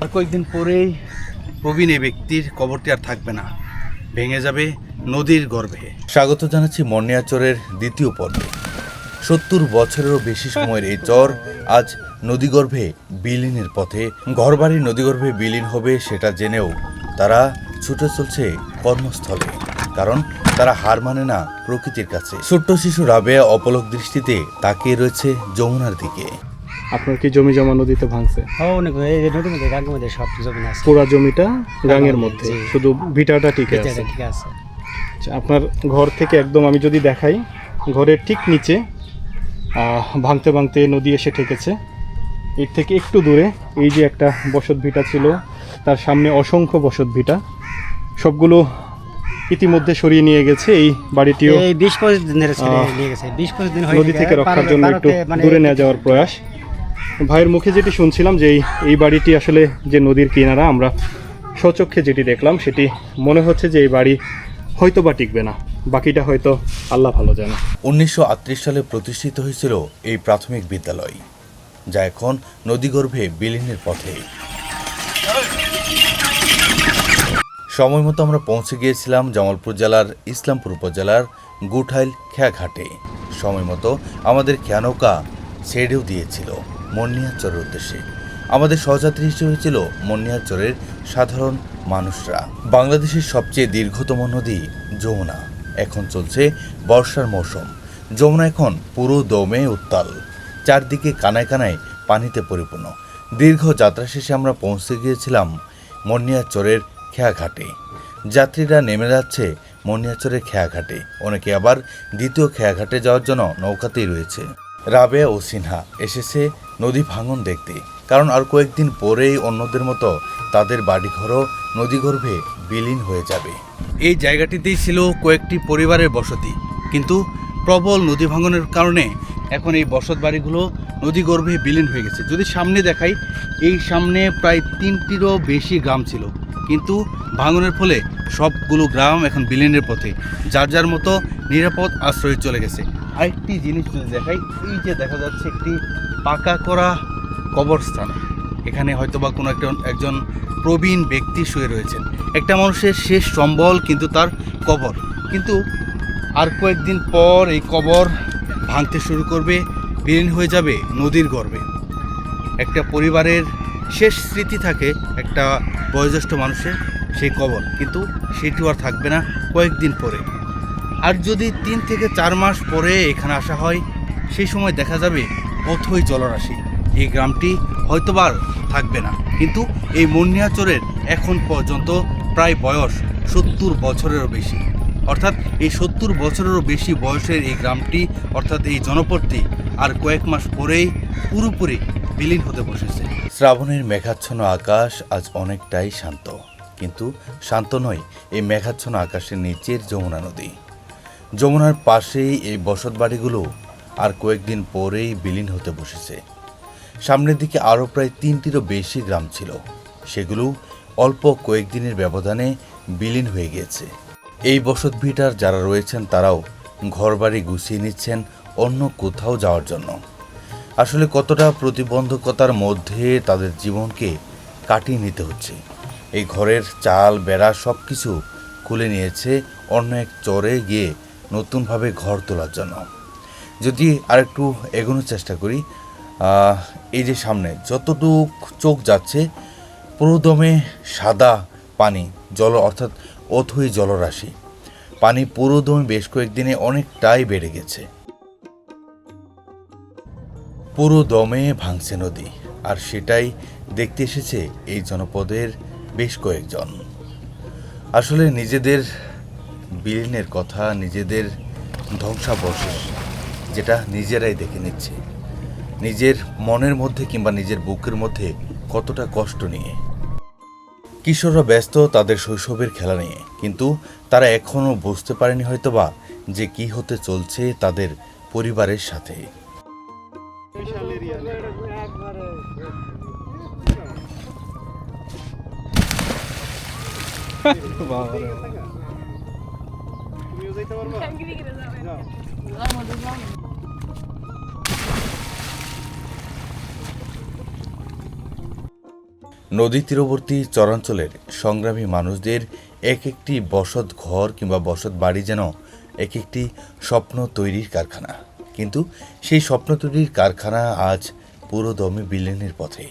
আর কয়েকদিন পরেই প্রবীণ এই ব্যক্তির কবরটি আর থাকবে না, ভেঙে যাবে নদীর গর্ভে। স্বাগত জানাচ্ছি মনিয়াচরের দ্বিতীয় পর্বে। 70 বছরেরও বেশি সময়ের এই চর আজ নদীগর্ভে বিলীনের পথে। ঘরবাড়ি নদীগর্ভে বিলীন হবে সেটা জেনেও তারা ছুটে চলছে কর্মস্থলে, কারণ তারা হার মানে না প্রকৃতির কাছে। ছোট্ট শিশু রাবেয়া অপলক দৃষ্টিতে তাকিয়ে রয়েছে যমুনার দিকে। আপনার কি জমি জমা নদীতে ভাঙছে? অনেক নদীর মধ্যে গাঙ্গের মধ্যে সব জমি আছে। পুরা জমিটা গাঙ্গের মধ্যে, শুধু ভিটাটা ঠিক আছে। ঠিক আছে। আচ্ছা, আপনার ঘর থেকে একদম আমি যদি দেখাই, ঘরের ঠিক নিচে ভাঙতে ভাঙতে নদী এসে ঠেকেছে। এর থেকে একটু দূরে এই যে একটা বসত ভিটা ছিল, তার সামনে অসংখ্য বসত ভিটা, সবগুলো ইতিমধ্যে সরিয়ে নিয়ে গেছে। এই বাড়িটিও এই 20-25 দিনের ছেড়ে নিয়ে গেছে। 20-25 দিন হয়ে নদী থেকে রক্ষার জন্য একটু দূরে নিয়ে যাওয়ার প্রয়াস। ভাইয়ের মুখে যেটি শুনছিলাম যে এই বাড়িটি আসলে যে নদীর কিনারা, আমরা স্বচক্ষে যেটি দেখলাম সেটি মনে হচ্ছে যে এই বাড়ি হয়তো বা টিকবে না, বাকিটা হয়তো আল্লাহ ভালো জানে। 1938 সালে প্রতিষ্ঠিত হয়েছিল এই প্রাথমিক বিদ্যালয়, যা এখন নদীগর্ভে বিলীনের পথে। সময় মতো আমরা পৌঁছে গিয়েছিলাম জামালপুর জেলার ইসলামপুর উপজেলার গুঠাইল খেয়াঘাটে। সময় মতো আমাদের খেয়ানৌকা ছেড়েও দিয়েছিল মনিয়াচরের উদ্দেশ্যে। আমাদের সহযাত্রী হিসেবে ছিল মনিয়াচরের সাধারণ মানুষরা। বাংলাদেশের সবচেয়ে দীর্ঘতম নদী যমুনা। এখন চলছে বর্ষার মৌসুম। যমুনা এখন পুরো দমে উত্তাল, চারদিকে কানায় কানায় পানিতে পরিপূর্ণ। দীর্ঘ যাত্রা শেষে আমরা পৌঁছে গিয়েছিলাম মনিয়াচরের খেয়াঘাটে। যাত্রীরা নেমে যাচ্ছে মনিয়াচরের খেয়াঘাটে, অনেকে আবার দ্বিতীয় খেয়াঘাটে যাওয়ার জন্য নৌকাতেই রয়েছে। রাবেয়া ও সিনহা এসেছে নদী ভাঙন দেখতে, কারণ আর কয়েকদিন পরেই অন্যদের মতো তাদের বাড়িঘরও নদীগর্ভে বিলীন হয়ে যাবে। এই জায়গাটিতেই ছিল কয়েকটি পরিবারের বসতি, কিন্তু প্রবল নদী ভাঙনের কারণে এখন এই বসত বাড়িগুলো নদীগর্ভে বিলীন হয়ে গেছে। যদি সামনে দেখাই, এই সামনে প্রায় 3টিরও বেশি গ্রাম ছিল, কিন্তু ভাঙনের ফলে সবগুলো গ্রাম এখন বিলীনের পথে, যার যার মতো নিরাপদ আশ্রয়ে চলে গেছে। আরেকটি জিনিস যদি দেখাই, এই যে দেখা যাচ্ছে একটি পাকা করা কবরস্থান। এখানে হয়তোবা কোনো একজন প্রবীণ ব্যক্তি শুয়ে রয়েছেন। একটা মানুষের শেষ সম্বল কিন্তু তার কবর। কিন্তু আর কয়েকদিন পর এই কবর ভাঙতে শুরু করবে, বিলীন হয়ে যাবে নদীর গর্ভে। একটা পরিবারের শেষ স্মৃতি থাকে একটা বয়োজ্যেষ্ঠ মানুষের সেই কবর, কিন্তু সেটিও আর থাকবে না কয়েকদিন পরে। আর যদি 3 থেকে 4 মাস পরে এখানে আসা হয়, সেই সময় দেখা যাবে অথই জলরাশি। এই গ্রামটি হয়তোবা আর থাকবে না, কিন্তু এই মনিয়াচরের এখন পর্যন্ত প্রায় বয়স 70 বছরেরও বেশি। অর্থাৎ এই 70 বছরেরও বেশি বয়সের এই গ্রামটি, অর্থাৎ এই জনপদটি আর কয়েক মাস পরেই পুরোপুরি বিলীন হতে বসেছে। শ্রাবণের মেঘাচ্ছন্ন আকাশ আজ অনেকটাই শান্ত, কিন্তু শান্ত নয় এই মেঘাচ্ছন্ন আকাশের নিচের যমুনা নদী। যমুনার পাশেই এই বসত বাড়িগুলো আর কয়েকদিন পরেই বিলীন হতে বসেছে। সামনের দিকে আরও প্রায় 3টিরও বেশি গ্রাম ছিল, সেগুলো অল্প কয়েকদিনের ব্যবধানে বিলীন হয়ে গিয়েছে। এই বসত ভিটার যারা রয়েছেন তারাও ঘরবাড়ি গুছিয়ে নিচ্ছেন অন্য কোথাও যাওয়ার জন্য। আসলে কতটা প্রতিবন্ধকতার মধ্যে তাদের জীবনকে কাটিয়ে নিতে হচ্ছে। এই ঘরের চাল বেড়া সব কিছু খুলে নিয়েছে অন্য এক চরে গিয়ে নতুনভাবে ঘর তোলার জন্য। যদি আরেকটু এগোনোর চেষ্টা করি, এই যে সামনে যতটুক চোখ যাচ্ছে পুরোদমে সাদা পানি, জল অর্থাৎ অথই জলরাশি। পানি পুরোদমে বেশ কয়েকদিনে অনেকটাই বেড়ে গেছে। পুরো দমে ভাঙছে নদী, আর সেটাই দেখতে এসেছে এই জনপদের বেশ কয়েকজন। আসলে নিজেদের বিলীনের কথা, নিজেদের ধ্বংসাবশেষ যেটা নিজেরাই দেখে নিচ্ছে, নিজের মনের মধ্যে কিংবা নিজের বুকের মধ্যে কতটা কষ্ট নিয়ে। কিশোররা ব্যস্ত তাদের শৈশবের খেলা নিয়ে, কিন্তু তারা এখনও বুঝতে পারেনি হয়তোবা যে কি হতে চলছে তাদের পরিবারের সাথে। নদী তীরবর্তী চরাঞ্চলের সংগ্রামী মানুষদের এক একটি বসত ঘর কিংবা বসত বাড়ি যেন এক একটি স্বপ্ন তৈরির কারখানা, কিন্তু সেই স্বপ্ন তৈরির কারখানা আজ পুরোদমে বিলীনের পথে।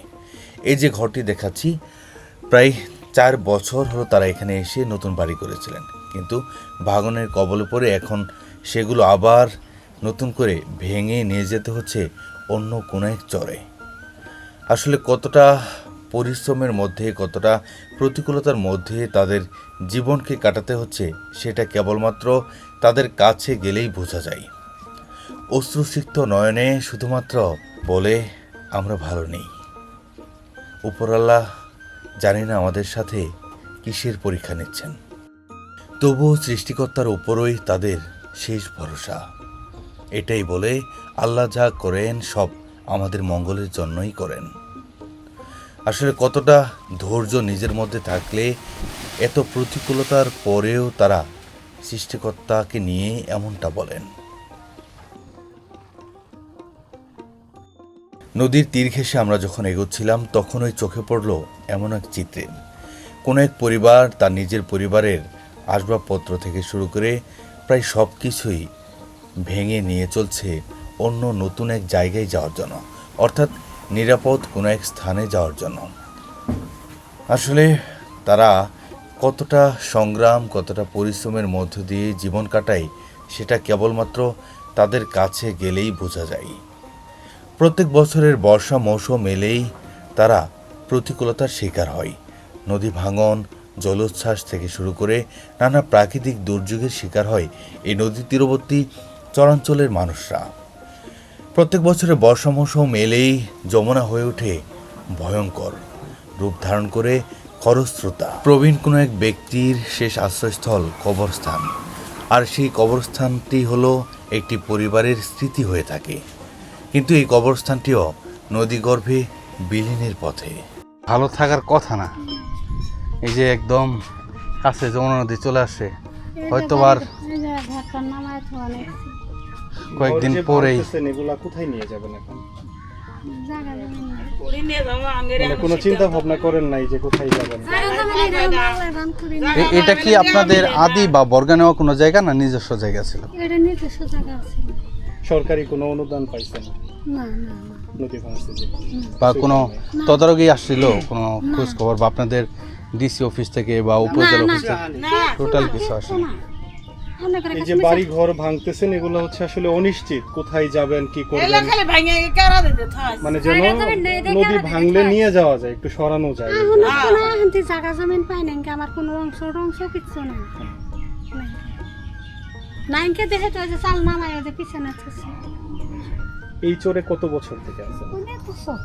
এই যে ঘরটি দেখাচ্ছি, প্রায় 4 বছর হলো তারা এখানে এসে নতুন বাড়ি করেছিলেন, কিন্তু ভাঙনের কবলে পড়ে এখন সেগুলো আবার নতুন করে ভেঙে নিয়ে যেতে হচ্ছে অন্য কোনো এক চরে। আসলে কতটা পরিশ্রমের মধ্যে, কতটা প্রতিকূলতার মধ্যে তাদের জীবনকে কাটাতে হচ্ছে সেটা কেবলমাত্র তাদের কাছে গেলেই বোঝা যায়। অশ্রুসিক্ত নয়নে শুধুমাত্র বলে, আমরা ভালো নেই। উপরআল্লাহ জানি না আমাদের সাথে কিসের পরীক্ষা নিচ্ছেন, তবুও সৃষ্টিকর্তার উপরই তাদের শেষ ভরসা। এটাই বলে আল্লাহ যা করেন সব আমাদের মঙ্গলের জন্যই করেন। আসলে কতটা ধৈর্য নিজের মধ্যে থাকলে এত প্রতিকূলতার পরেও তারা সৃষ্টিকর্তাকে নিয়ে এমনটা বলেন। নদীর তীর ঘেঁষে আমরা যখন এগোচ্ছিলাম তখনই চোখে পড়ল এমন এক চিত্রে কোনো এক পরিবার তার নিজের পরিবারের আসবাবপত্র থেকে শুরু করে প্রায় সব কিছুই ভেঙে নিয়ে চলছে অন্য নতুন এক জায়গায় যাওয়ার জন্য, অর্থাৎ নিরাপদ কোনো এক স্থানে যাওয়ার জন্য। আসলে তারা কতটা সংগ্রাম, কতটা পরিশ্রমের মধ্য দিয়ে জীবন কাটায় সেটা কেবলমাত্র তাদের কাছে গেলেই বোঝা যায়। প্রত্যেক বছরের বর্ষা মৌসুম এলেই তারা প্রতিকূলতার শিকার হয়। নদী ভাঙন, জলোচ্ছ্বাস থেকে শুরু করে নানা প্রাকৃতিক দুর্যোগের শিকার হয় এই নদী তীরবর্তী চরাঞ্চলের মানুষরা। প্রত্যেক বছরের বর্ষা মৌসুম এলেই যমুনা হয়ে ওঠে ভয়ঙ্কর রূপ ধারণ করে খরস্রোতা। প্রবীণ কোনো এক ব্যক্তির শেষ আশ্রয়স্থল কবরস্থান, আর সেই কবরস্থানটি হলো একটি পরিবারের স্মৃতি হয়ে থাকে, কিন্তু এই কবরস্থানটিও নদীগর্ভে বিলীনের পথে। ভালো থাকার কথা না, এই যে একদম কাছে যমুনা নদী চলে আসে, হয়তো আর কয়েকদিন পরেই। এগুলা কোথায় নিয়ে যাবেন এখন? মানে কোনো চিন্তা ভাবনা করেন নাই যে কোথায় যাবেন? এটা কি আপনাদের আদি বা বর্গা নেওয়া কোনো জায়গা না নিজস্ব জায়গা ছিল? এটা নিজস্ব জায়গা ছিল। সরকারি কোনো অনুদান পাইছেন না না না নদী ভাঙছে যে? বা কোনো তদারকি আসছিল, কোনো খোঁজ খবর বা আপনাদের ডিসি অফিস থেকে বা উপজেলা অফিস থেকে টোটাল কিছু আসে না? এই যে বাড়ি ঘর ভাঙতেছেন এগুলো হচ্ছে আসলে অনিশ্চিত, কোথায় যাবেন কি করবেন, মানে যেন নদী ভাঙলে নিয়ে যাওয়া যায়, একটু সরানো যায়। এখন কোনো হান্তি জায়গা জমিন পাই নাই, আমার কোনো অংশ কিছু নাই নাইনকে দেখে তো যে চাল নামায় যে পিছনে আছে। এই চরে কত বছর থেকে আছেন? অনেক বছর।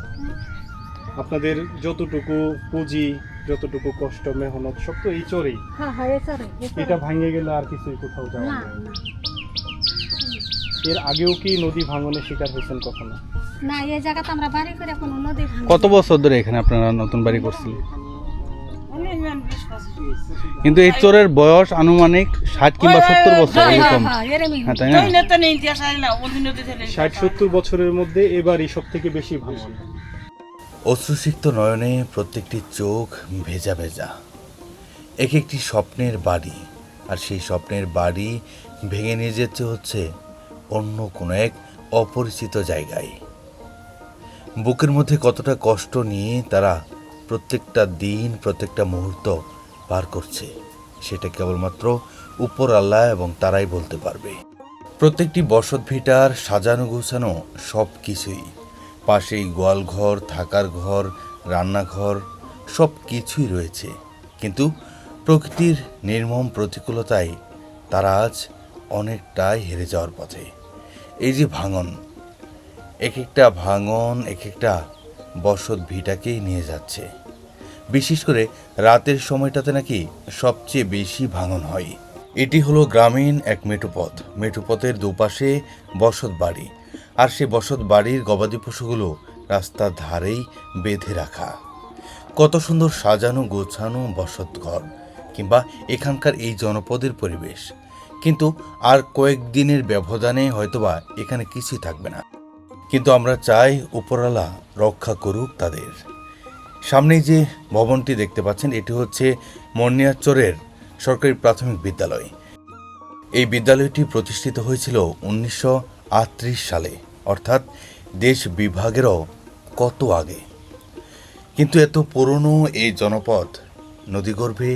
আপনাদের যতটুকু পুঁজি, যতটুকু কষ্ট মেহনত সব তো এই চরেই। হ্যাঁ হ্যাঁ, এই চরে। এটা ভাঙে গেলে আর কিছুই কোথাও যাওয়া না যায় না। না এর আগেও কি নদী ভাঙনের শিকার হয়েছেন কখনো? না, এই জায়গাতে আমরা বাড়ি করে কোনো নদী ভাঙি। কত বছর ধরে এখানে আপনারা নতুন বাড়ি করছিলেন? কিন্তু এই চোরের বয়স আনুমানিক 60 কিংবা 70 বছর এরকম, হ্যাঁ তাই না? 60-70 বছরের মধ্যে এবারই সব থেকে বেশি ভাঙন। অশ্রুসিক্ত নয়নে প্রত্যেকটি চোখ ভেজা ভেজা, এক একটি স্বপ্নের বাড়ি, আর সেই স্বপ্নের বাড়ি ভেঙে নিয়ে যেতে হচ্ছে অন্য কোনো এক অপরিচিত জায়গায়। বুকের মধ্যে কতটা কষ্ট নিয়ে তারা প্রত্যেকটা দিন, প্রত্যেকটা মুহূর্ত পার করছে সেটা কেবলমাত্র উপর আল্লাহ এবং তারাই বলতে পারবে। প্রত্যেকটি বসত ভিটার সাজানো গোছানো সব কিছুই, পাশেই গোয়ালঘর, থাকার ঘর, রান্নাঘর সব কিছুই রয়েছে, কিন্তু প্রকৃতির নির্মম প্রতিকূলতায় তারা আজ অনেকটাই হেরে যাওয়ার পথে। এই যে ভাঙন, এক একটা ভাঙন এক একটা বসত ভিটাকেই নিয়ে যাচ্ছে। বিশেষ করে রাতের সময়টাতে নাকি সবচেয়ে বেশি ভাঙন হয়। এটি হলো গ্রামীণ এক মেঠোপথ, মেঠোপথের দুপাশে বসত বাড়ি, আর সে বসত বাড়ির গবাদি পশুগুলো রাস্তার ধারেই বেঁধে রাখা। কত সুন্দর সাজানো গোছানো বসত ঘর কিংবা এখানকার এই জনপদের পরিবেশ, কিন্তু আর কয়েকদিনের ব্যবধানে হয়তোবা এখানে কিছুই থাকবে না। কিন্তু আমরা চাই উপরওয়ালা রক্ষা করুক তাদের। সামনেই যে ভবনটি দেখতে পাচ্ছেন এটি হচ্ছে মনিয়ারচরের সরকারি প্রাথমিক বিদ্যালয়। এই বিদ্যালয়টি প্রতিষ্ঠিত হয়েছিল 1938 সালে, অর্থাৎ দেশ বিভাগেরও কত আগে। কিন্তু এত পুরনো এই জনপদ নদীগর্ভে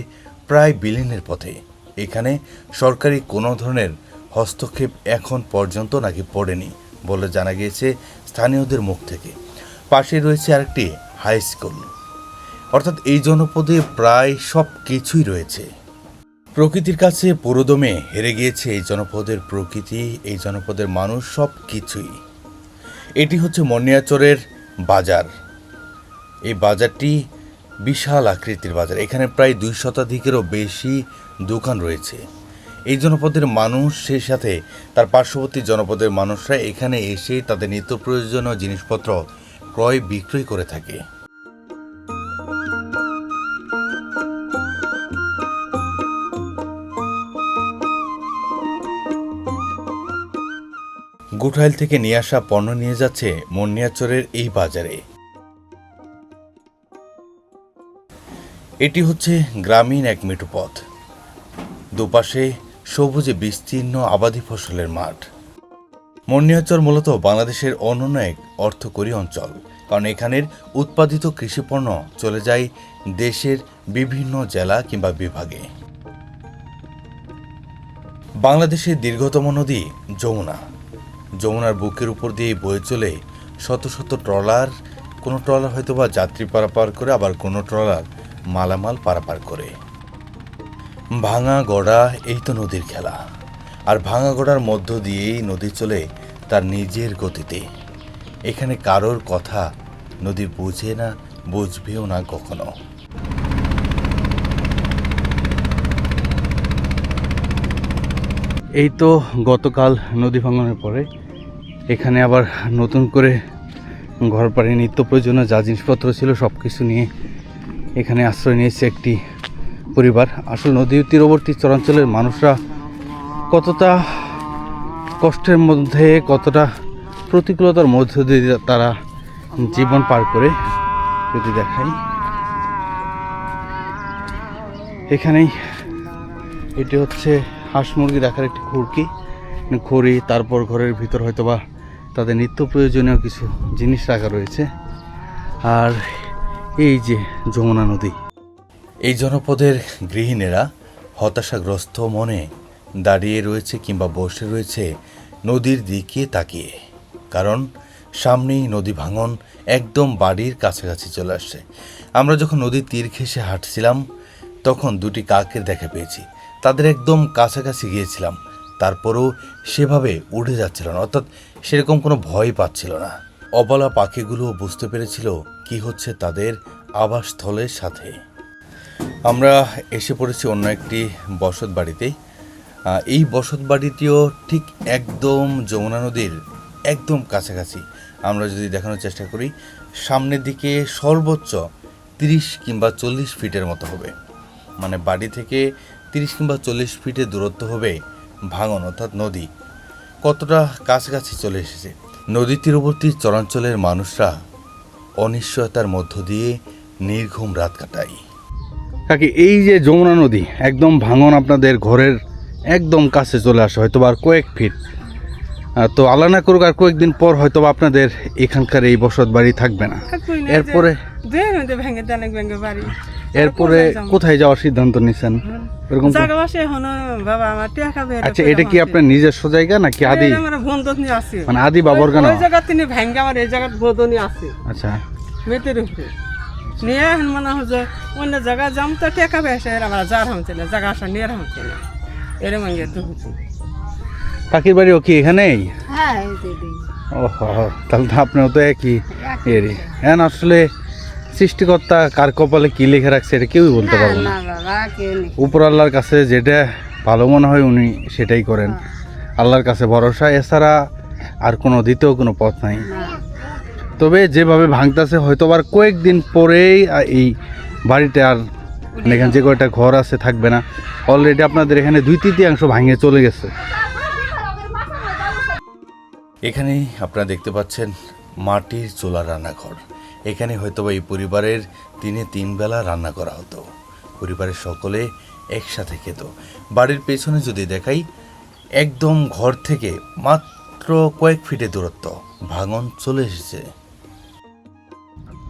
প্রায় বিলীনের পথে। এখানে সরকারি কোনো ধরনের হস্তক্ষেপ এখন পর্যন্ত নাকি পড়েনি বলে জানা গিয়েছে স্থানীয়দের মুখ থেকে। পাশে রয়েছে আরেকটি হাই স্কুল, অর্থাৎ এই জনপদে প্রায় সব কিছুই রয়েছে। প্রকৃতির কাছে পুরোদমে হেরে গিয়েছে এই জনপদের প্রকৃতি, এই জনপদের মানুষ, সব কিছুই। এটি হচ্ছে মনিয়ারচরের বাজার। এই বাজারটি বিশাল আকৃতির বাজার। এখানে প্রায় 2 শতাধিকেরও বেশি দোকান রয়েছে। এই জনপদের মানুষ, সেই সাথে তার পার্শ্ববর্তী জনপদের মানুষরা এখানে এসে তাদের নিত্য প্রয়োজনীয় জিনিসপত্র ক্রয় বিক্রয় করে থাকে। গুঠাইল থেকে নিয়ে আসা পণ্য নিয়ে যাচ্ছে মনিয়ারচরের এই বাজারে। এটি হচ্ছে গ্রামীণ এক মেঠো পথ, দুপাশে সবুজে বিস্তীর্ণ আবাদি ফসলের মাঠ। মনিয়ারচর মূলত বাংলাদেশের অনন্য এক অর্থকরী অঞ্চল, কারণ এখানের উৎপাদিত কৃষিপণ্য চলে যায় দেশের বিভিন্ন জেলা কিংবা বিভাগে। বাংলাদেশের দীর্ঘতম নদী যমুনা। যমুনার বুকের উপর দিয়ে বয়ে চলে শত শত ট্রলার। কোনো ট্রলার হয়তো বা যাত্রী পারাপার করে, আবার কোনো ট্রলার মালামাল পারাপার করে। ভাঙা গড়া, এই তো নদীর খেলা। আর ভাঙা গড়ার মধ্য দিয়েই নদী চলে তার নিজের গতিতে। এখানে কারোর কথা নদী বুঝে না, বুঝবেও না কখনো। এই তো গতকাল নদী ভাঙনের পরে এখানে আবার নতুন করে ঘর বাড়ি, নিত্য প্রয়োজনীয় যা জিনিসপত্র ছিল সব কিছু নিয়ে এখানে আশ্রয় নিয়েছে একটি পরিবার। আসলে নদীর তীরবর্তী চরাঞ্চলের মানুষরা কতটা কষ্টের মধ্যে, কতটা প্রতিকূলতার মধ্য দিয়ে তারা জীবন পার করে যদি দেখাই। এখানেই এটি হচ্ছে হাঁস মুরগি রাখার একটি খড়ি, তারপর ঘরের ভিতর হয়তোবা তাদের নিত্য প্রয়োজনীয় কিছু জিনিস রাখা রয়েছে। আর এই যে যমুনা নদী। এই জনপদের গৃহিণীরা হতাশাগ্রস্ত মনে দাঁড়িয়ে রয়েছে কিংবা বসে রয়েছে নদীর দিকে তাকিয়ে, কারণ সামনেই নদী ভাঙন একদম বাড়ির কাছাকাছি চলে আসছে। আমরা যখন নদীর তীর ঘেঁষে হাঁটছিলাম তখন 2টি কাকের দেখা পেয়েছি। তাদের একদম কাছাকাছি গিয়েছিলাম, তারপরেও সেভাবে উড়ে যাচ্ছিল না, অর্থাৎ সেরকম কোনো ভয় পাচ্ছিল না। অবলা পাখিগুলো বুঝতে পেরেছিল কি হচ্ছে তাদের আবাসস্থলের সাথে। আমরা এসে পড়েছি অন্য একটি বসত বাড়িতে। এই বসত বাড়িটিও ঠিক একদম যমুনা নদীর একদম কাছাকাছি। আমরা যদি দেখানোর চেষ্টা করি, সামনের দিকে সর্বোচ্চ 30 কিংবা 40 ফিটের মতো হবে, মানে বাড়ি থেকে 30 কিংবা 40 ফিটের দূরত্ব হবে ভাঙন, অর্থাৎ নদী কতটা কাছাকাছি চলে এসেছে। নদী তীরবর্তী চরাঞ্চলের মানুষরা অনিশ্চয়তার মধ্য দিয়ে নির্ঘুম রাত কাটায়। কাকি, এই যে যমুনা নদী একদম ভাঙন আপনাদের ঘরের একদম কাছে চলে আসে, হয়তো আর কয়েক ফিট। তো আল্লাহ না করুক আর কয়েকদিন পর হয়তো এখানকার এই বসত বাড়ি থাকবে না। এরপরে এরপরে কোথায় যাওয়ার সিদ্ধান্ত নিছেন? এরকম আচ্ছা, এটা কি আপনার নিজস্ব জায়গা নাকি আদি, মানে আদি বাবর গান? আচ্ছা, মেতের উপরে নিয়ে এখন মনে হয় যে অন্য জায়গায় যাম তো টেকা বেসে আমরা যার হামছে না, জায়গা আসা নিয়ে হামছে না, এরম তো হচ্ছে। কাকির বাড়িও কি এখানেই? হ্যাঁ, ওহো, তাহলে তো আপনার তো একই এরি। হ্যাঁ, আসলে সৃষ্টিকর্তা কার কপালে কি লিখে রাখছে এটা কেউই বলতে পারবে না। উপর আল্লাহর কাছে যেটা ভালো মনে হয় উনি সেটাই করেন। আল্লাহর কাছে ভরসা, এছাড়া আর কোনো দ্বিতীয় কোনো পথ নাই। তবে যেভাবে ভাঙতেছে হয়তো আর কয়েকদিন পরেই এই বাড়িতে আর এখানে যে কয়টা ঘর আছে থাকবে না। অলরেডি আপনাদের এখানে 2/3 ভাঙে চলে গেছে। এখানেই আপনারা দেখতে পাচ্ছেন মাটির চুলা রান্নাঘর। এখানে হয়তোবা এই পরিবারের দিনে 3 বেলা রান্না করা হতো। পরিবারের সকলে একসাথে খেত। বাড়ির পেছনে যদি দেখাই, একদম ঘর থেকে মাত্র কয়েক ফিটে দূরত্ব ভাঙন চলে এসেছে।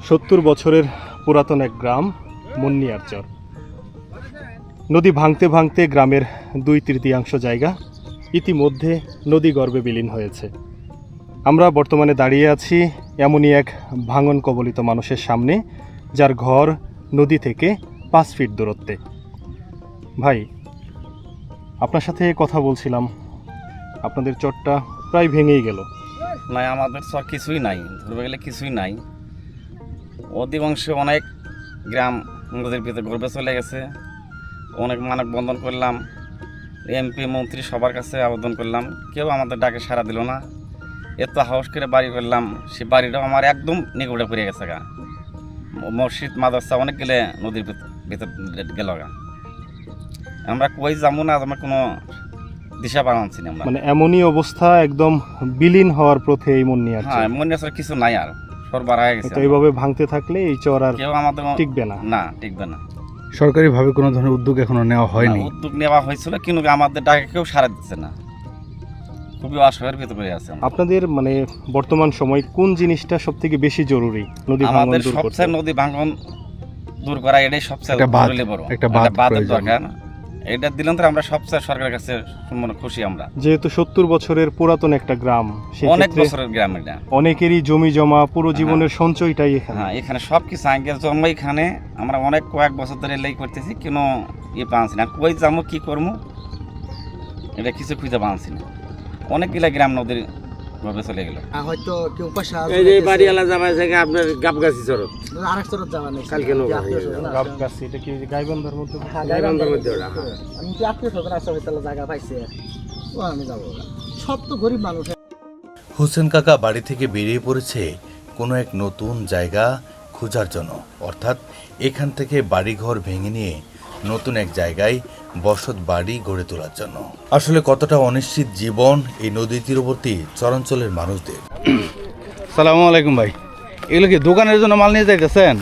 70 বছরের পুরাতন এক গ্রাম মুন্নিয়ারচর। নদী ভাঙতে ভাঙতে গ্রামের 2/3 জায়গা ইতিমধ্যে নদী গর্ভে বিলীন হয়েছে। আমরা বর্তমানে দাঁড়িয়ে আছি এমনই এক ভাঙন কবলিত মানুষের সামনে, যার ঘর নদী থেকে 5 ফিট দূরত্বে। ভাই, আপনার সাথে কথা বলছিলাম, আপনাদের চরটা প্রায় ভেঙেই গেল। না, আমাদের চর কিছুই নাই, ধরবে গেলে কিছুই নাই। অধিকাংশে অনেক গ্রাম নদীর ভিতরে গর্বে চলে গেছে। অনেক মানব বন্ধন করলাম, এমপি মন্ত্রী সবার কাছে আবেদন করলাম, কেউ আমাদের ডাকে সাড়া দিল না। এত হাউস করে বাড়ি করলাম, সে বাড়িটাও আমার একদম নিকটে পড়ে গেছে গা। মসজিদ মাদ্রাসা অনেক গেলে নদীর ভিতর গেল গা। আমরা কই যাবো না, আমার কোনো দিশা পাচ্ছি না। মানে এমনই অবস্থা, একদম বিলীন হওয়ার পথে এই মুন্নিয়ারচর। হ্যাঁ, মনে আসলে কিছু নাই, আর সরবার হয়ে গেছে। তো এইভাবে ভাঙতে থাকলে এই চর আর কেউ আমাদের টিকবে না। না, টিকবে না। সরকারিভাবে কোনো ধরনের উদ্যোগ এখনো নেওয়া হয়নি। না, উদ্যোগ নেওয়া হয়েছিল, কিন্তু আমাদের ডাকে কেউ সাড়া দিচ্ছে না। খুবই অসহায়ের ভিতরে আছে আমরা। আপনাদের মানে বর্তমান সময় কোন জিনিসটা সবথেকে বেশি জরুরি নদী ভাঙন আমাদের দূর করতে? সবচেয়ে নদী ভাঙন দূর করা, এটাই সবচেয়ে একটা বাঁধ, জরুরি বড়। একটা বাঁধ বাঁধের প্রয়োজন। দরকার। এটা দিলেন তো আমরা সবচেয়ে সরকারের কাছে মানে খুশি আমরা। যেহেতু 70 বছরের পুরাতন একটা গ্রাম, অনেক সেক্ষেত্রে বছরের গ্রাম এটা। অনেকেরই জমি জমা, পুরো জীবনের সঞ্চয়টাই এখানে। হ্যাঁ, এখানে সব কিছু আঙ্গেল জন্ম এখানে। আমরা অনেক কয়েক বছর ধরে লেই করতেছি, কোনো পাচ্ছি না। কই যাবো, কি করবো, এটা কিছু খুঁজে পাচ্ছি না। অনেকগুলা গ্রাম নদীর ভাবে চলে গেল। হয়তো কেউ পয়সা এই যে বাড়িওয়ালা জামাই থেকে আপনার গাবগাছি চরত আরেক চরত যাওয়া নেই কালকে লোক গাবগাছি, এটা কি গাইবান্ধার মধ্যে? গাইবান্ধার মধ্যে ওটা, হ্যাঁ। আমি কি আত্মীয় স্বজন আছে হয়তো জায়গা পাইছে, ও আমি যাবো। সব তো গরিব মানুষ। হোসেন কাকা বাড়ি থেকে বেরিয়ে পড়েছে কোনো এক নতুন জায়গা খোঁজার জন্য, অর্থাৎ এখান থেকে বাড়িঘর ভেঙে নিয়ে নতুন এক জায়গায় বসত বাড়ি গড়ে তোলার জন্য। আসলে কতটা অনিশ্চিত জীবন এই নদী তীরবর্তী চরাঞ্চলের মানুষদের। সালামু আলাইকুম ভাই, এগুলো কি দোকানের জন্য মাল নিয়ে যাইতেছেন?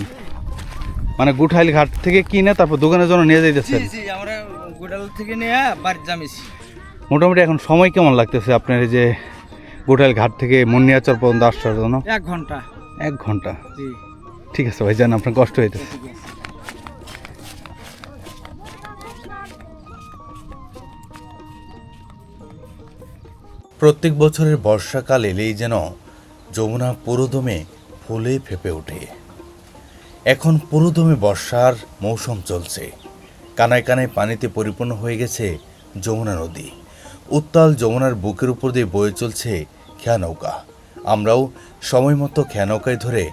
মানে গুঠাইল ঘাট থেকে কিনে তারপর দোকানের জন্য নিয়ে যাইতেছেন? আমরা গোডাল থেকে নিয়ে বাড়ি জামিছি। মোটামুটি এখন সময় কেমন লাগতেছে আপনার এই যে গুঠাইল ঘাট থেকে মুন্নিয়ারচর পর্যন্ত আসার জন্য? 1 ঘন্টা। 1 ঘন্টা? জি। ঠিক আছে ভাই, জান আপনার কষ্ট হইতেছে। প্রত্যেক বছরের বর্ষাকাল এলেই যেন যমুনা পুরোদমে ফুলে ফেঁপে ওঠে। এখন পুরোদমে বর্ষার মৌসুম চলছে। কানায় কানায় পানিতে পরিপূর্ণ হয়ে গেছে যমুনা নদী। উত্তাল যমুনার বুকের উপর দিয়ে বয়ে চলছে খেয়া নৌকা। আমরাও সময় মতো খেয়া নৌকায় ধরে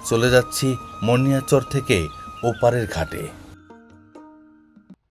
চলে যাচ্ছি মুন্নিয়ারচর থেকে ওপারের ঘাটে।